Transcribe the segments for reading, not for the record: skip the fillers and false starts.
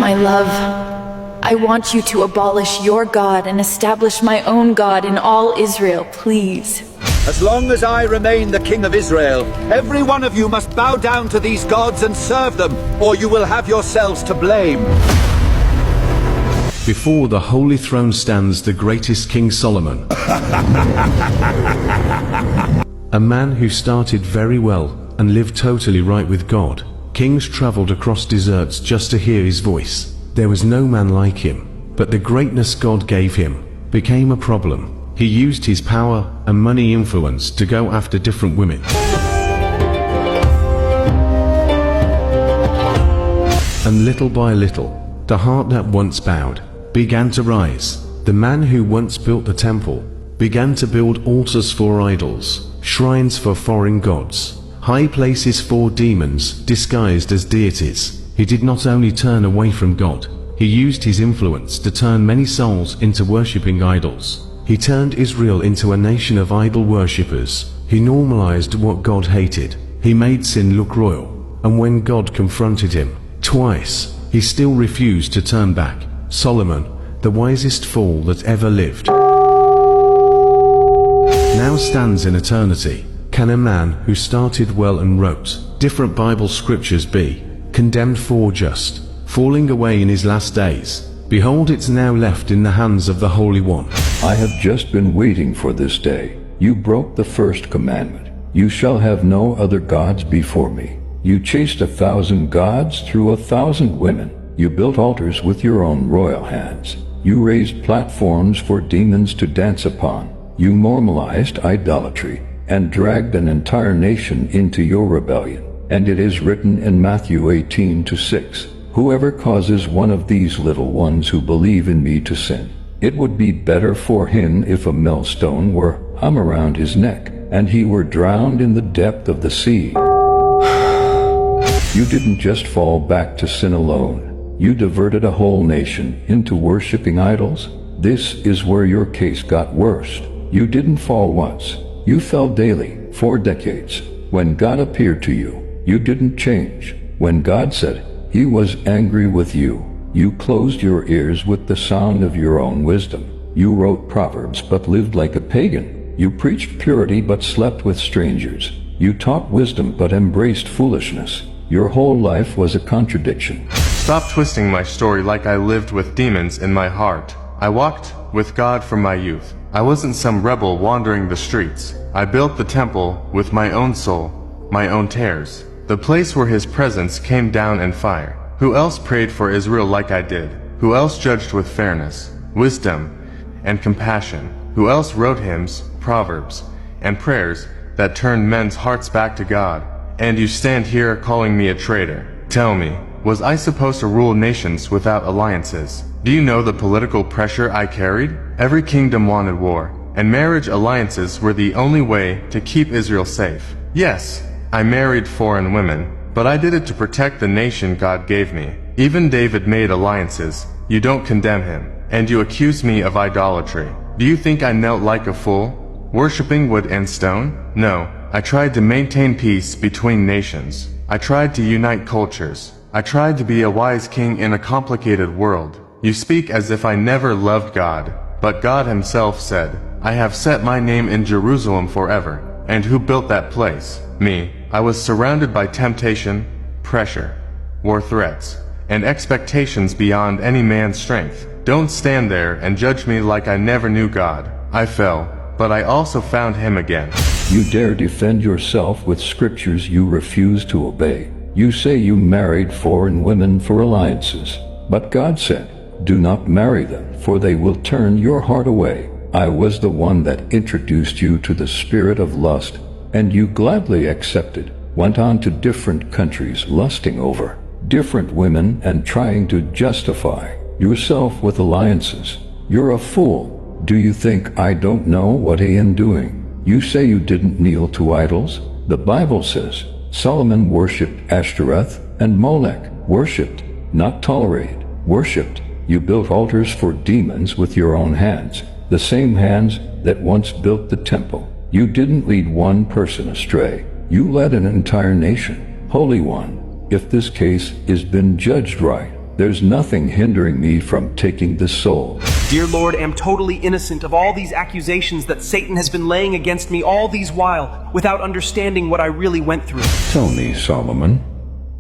My love, I want you to abolish your God and establish my own God in all Israel, please. As long as I remain the king of Israel, every one of you must bow down to these gods and serve them, or you will have yourselves to blame. Before the holy throne stands the greatest King Solomon. A man who started very well and lived totally right with God. Kings traveled across deserts just to hear his voice. There was no man like him, but the greatness God gave him became a problem. He used his power and money influence to go after different women. And little by little, the heart that once bowed began to rise. The man who once built the temple began to build altars for idols, shrines for foreign gods, high places for demons disguised as deities. He did not only turn away from God, he used his influence to turn many souls into worshipping idols. He turned Israel into a nation of idol worshippers. He normalized what God hated. He made sin look royal. And when God confronted him twice, he still refused to turn back. Solomon, the wisest fool that ever lived, now stands in eternity. Can a man who started well and wrote different Bible scriptures be condemned for just falling away in his last days? Behold, it's now left in the hands of the Holy One. I have just been waiting for this day. You broke the first commandment. You shall have no other gods before me. You chased 1,000 gods through 1,000 women. You built altars with your own royal hands. You raised platforms for demons to dance upon. You normalized idolatry and dragged an entire nation into your rebellion. And it is written in Matthew 18:6, whoever causes one of these little ones who believe in me to sin, it would be better for him if a millstone were hung around his neck, and he were drowned in the depth of the sea. You didn't just fall back to sin alone. You diverted a whole nation into worshipping idols. This is where your case got worse. You didn't fall once. You fell daily, for decades. When God appeared to you, you didn't change. When God said he was angry with you, you closed your ears with the sound of your own wisdom. You wrote proverbs but lived like a pagan. You preached purity but slept with strangers. You taught wisdom but embraced foolishness. Your whole life was a contradiction. Stop twisting my story like I lived with demons in my heart. I walked with God from my youth. I wasn't some rebel wandering the streets. I built the temple with my own soul, my own tears. The place where his presence came down in fire. Who else prayed for Israel like I did? Who else judged with fairness, wisdom, and compassion? Who else wrote hymns, proverbs, and prayers that turned men's hearts back to God? And you stand here calling me a traitor. Tell me, was I supposed to rule nations without alliances? Do you know the political pressure I carried? Every kingdom wanted war, and marriage alliances were the only way to keep Israel safe. Yes, I married foreign women, but I did it to protect the nation God gave me. Even David made alliances. You don't condemn him, and you accuse me of idolatry. Do you think I knelt like a fool, worshipping wood and stone? No, I tried to maintain peace between nations. I tried to unite cultures. I tried to be a wise king in a complicated world. You speak as if I never loved God, but God himself said, I have set my name in Jerusalem forever. And who built that place? Me. I was surrounded by temptation, pressure, war threats, and expectations beyond any man's strength. Don't stand there and judge me like I never knew God. I fell, but I also found him again. You dare defend yourself with scriptures you refuse to obey. You say you married foreign women for alliances, but God said, do not marry them, for they will turn your heart away. I was the one that introduced you to the spirit of lust, and you gladly accepted, went on to different countries lusting over different women and trying to justify yourself with alliances. You're a fool. Do you think I don't know what I am doing? You say you didn't kneel to idols. The Bible says Solomon worshipped Ashtoreth and Molech, worshipped, not tolerated, worshipped. You built altars for demons with your own hands, the same hands that once built the temple. You didn't lead one person astray. You led an entire nation. Holy One, if this case is been judged right, There's nothing hindering me from taking the soul. Dear Lord, am totally innocent of all these accusations that Satan has been laying against me all these while, without understanding what I really went through. Tell me, Solomon,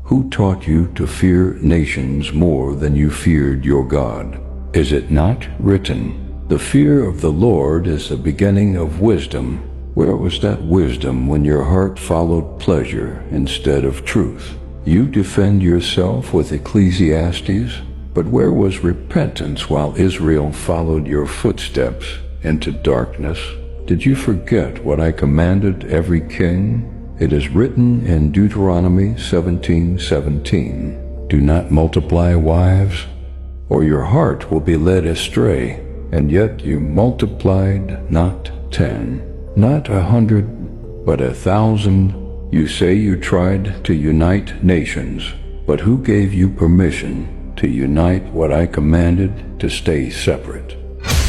who taught you to fear nations more than you feared your God? Is it not written, the fear of the Lord is the beginning of wisdom? Where was that wisdom when your heart followed pleasure instead of truth? You defend yourself with Ecclesiastes, but where was repentance while Israel followed your footsteps into darkness? Did you forget what I commanded every king? It is written in Deuteronomy 17:17, do not multiply wives, or your heart will be led astray, and yet you multiplied not 10, not 100, but 1,000. You say you tried to unite nations, but who gave you permission to unite what I commanded to stay separate?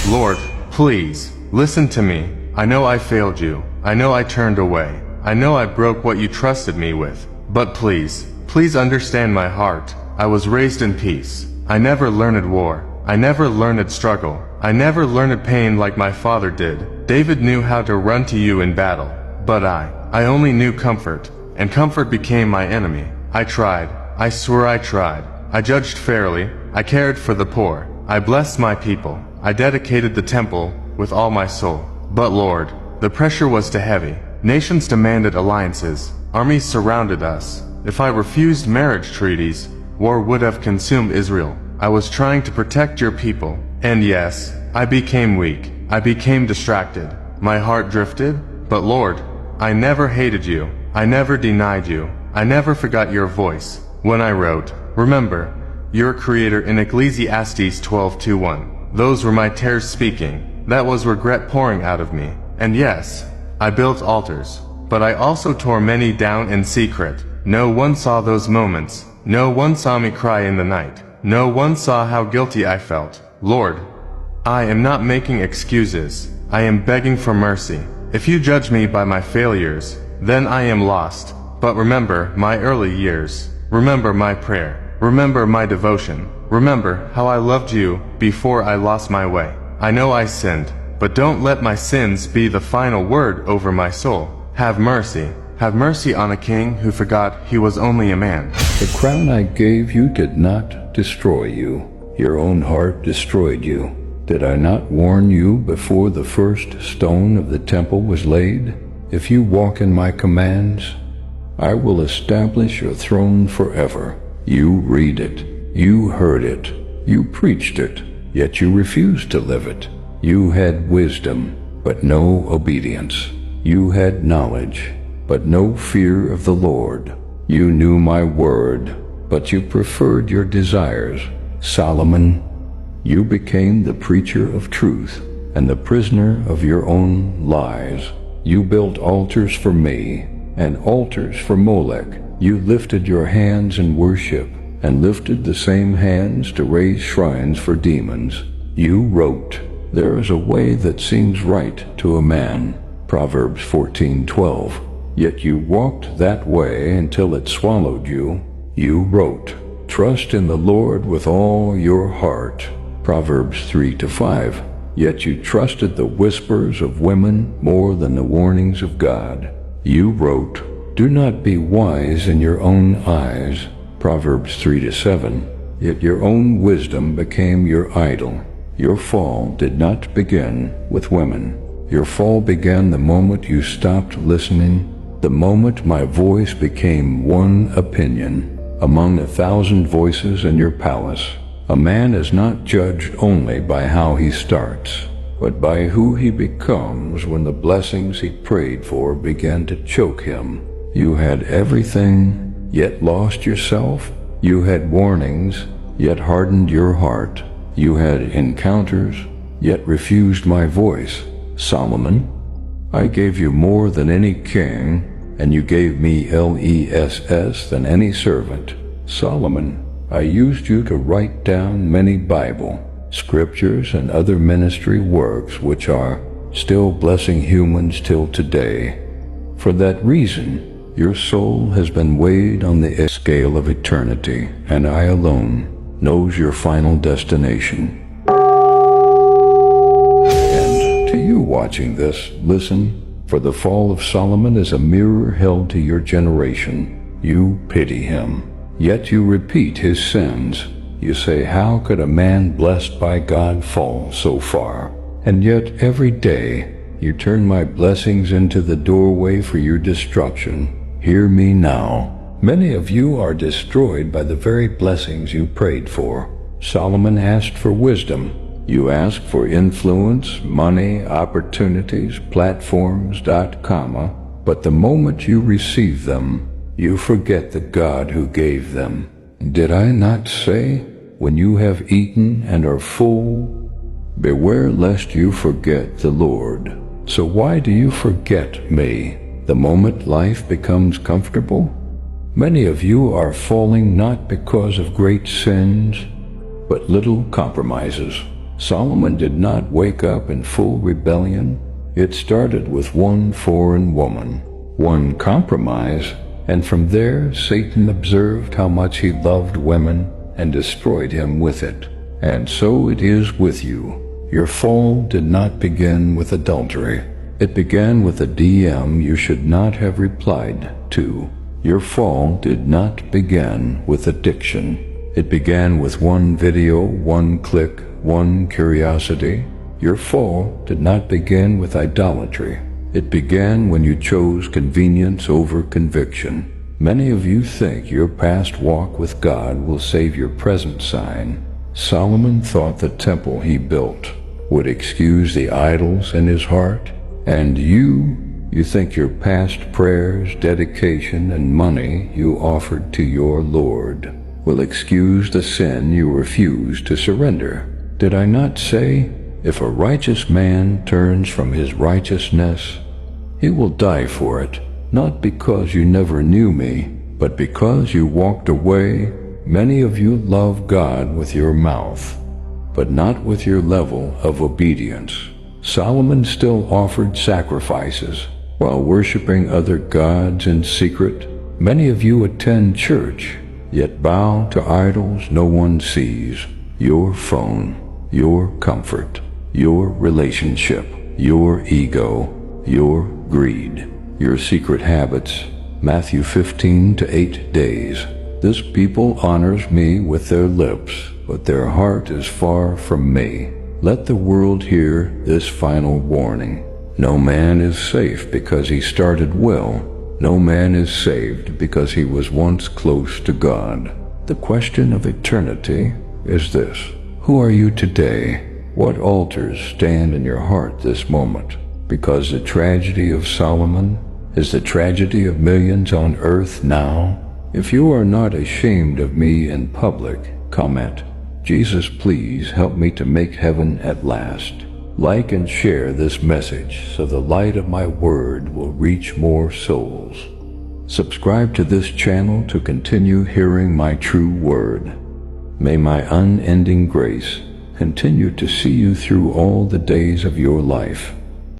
Lord, please, listen to me. I know I failed you. I know I turned away. I know I broke what you trusted me with. But please, please understand my heart. I was raised in peace. I never learned war. I never learned struggle. I never learned pain like my father did. David knew how to run to you in battle. But I only knew comfort, and comfort became my enemy. I tried. I swear I tried. I judged fairly. I cared for the poor. I blessed my people. I dedicated the temple with all my soul. But Lord, the pressure was too heavy. Nations demanded alliances. Armies surrounded us. If I refused marriage treaties, war would have consumed Israel. I was trying to protect your people. And yes, I became weak. I became distracted. My heart drifted. But Lord, I never hated you. I never denied you. I never forgot your voice. When I wrote, remember, your creator in Ecclesiastes 12:2-1. Those were my tears speaking. That was regret pouring out of me. And yes, I built altars, but I also tore many down in secret. No one saw those moments. No one saw me cry in the night. No one saw how guilty I felt. Lord, I am not making excuses. I am begging for mercy. If you judge me by my failures, then I am lost. But remember my early years. Remember my prayer. Remember my devotion. Remember how I loved you before I lost my way. I know I sinned, but don't let my sins be the final word over my soul. Have mercy. Have mercy on a king who forgot he was only a man. The crown I gave you did not destroy you. Your own heart destroyed you. Did I not warn you before the first stone of the temple was laid? If you walk in my commands, I will establish your throne forever. You read it. You heard it. You preached it. Yet you refused to live it. You had wisdom, but no obedience. You had knowledge, but no fear of the Lord. You knew my word, but you preferred your desires. Solomon, you became the preacher of truth and the prisoner of your own lies. You built altars for me and altars for Molech. You lifted your hands in worship and lifted the same hands to raise shrines for demons. You wrote, there is a way that seems right to a man. Proverbs 14:12. Yet you walked that way until it swallowed you. You wrote, trust in the Lord with all your heart. Proverbs 3:5. Yet you trusted the whispers of women more than the warnings of God. You wrote, do not be wise in your own eyes. Proverbs 3:7. Yet your own wisdom became your idol. Your fall did not begin with women. Your fall began the moment you stopped listening, the moment my voice became one opinion among 1,000 voices in your palace. A man is not judged only by how he starts, but by who he becomes when the blessings he prayed for began to choke him. You had everything, yet lost yourself. You had warnings, yet hardened your heart. You had encounters, yet refused my voice. Solomon, I gave you more than any king, and you gave me less than any servant. Solomon, I used you to write down many Bible, scriptures, and other ministry works which are still blessing humans till today. For that reason, your soul has been weighed on the scale of eternity, and I alone, knows your final destination. And to you watching this, listen, for the fall of Solomon is a mirror held to your generation. You pity him, yet you repeat his sins. You say, how could a man blessed by God fall so far? And yet every day you turn my blessings into the doorway for your destruction. Hear me now. Many of you are destroyed by the very blessings you prayed for. Solomon asked for wisdom. You ask for influence, money, opportunities, platforms, but the moment you receive them, you forget the God who gave them. Did I not say, when you have eaten and are full, beware lest you forget the Lord? So why do you forget me the moment life becomes comfortable? Many of you are falling not because of great sins, but little compromises. Solomon did not wake up in full rebellion. It started with one foreign woman, one compromise, and from there Satan observed how much he loved women and destroyed him with it. And so it is with you. Your fall did not begin with adultery. It began with a DM you should not have replied to. Your fall did not begin with addiction. It began with one video, one click, one curiosity. Your fall did not begin with idolatry. It began when you chose convenience over conviction. Many of you think your past walk with God will save your present sign. Solomon thought the temple he built would excuse the idols in his heart, and you think your past prayers, dedication, and money you offered to your Lord will excuse the sin you refused to surrender. Did I not say, if a righteous man turns from his righteousness, he will die for it, not because you never knew me, but because you walked away. Many of you love God with your mouth, but not with your level of obedience. Solomon still offered sacrifices while worshiping other gods in secret. Many of you attend church, yet bow to idols no one sees. Your phone, your comfort, your relationship, your ego, your greed, your secret habits. Matthew 15-8 days. This people honors me with their lips, but their heart is far from me. Let the world hear this final warning. No man is safe because he started well. No man is saved because he was once close to God. The question of eternity is this: who are you today? What altars stand in your heart this moment? Because the tragedy of Solomon is the tragedy of millions on earth now. If you are not ashamed of me in public, comment, Jesus, please help me to make heaven at last. Like and share this message so the light of my word will reach more souls. Subscribe to this channel to continue hearing my true word. May my unending grace continue to see you through all the days of your life.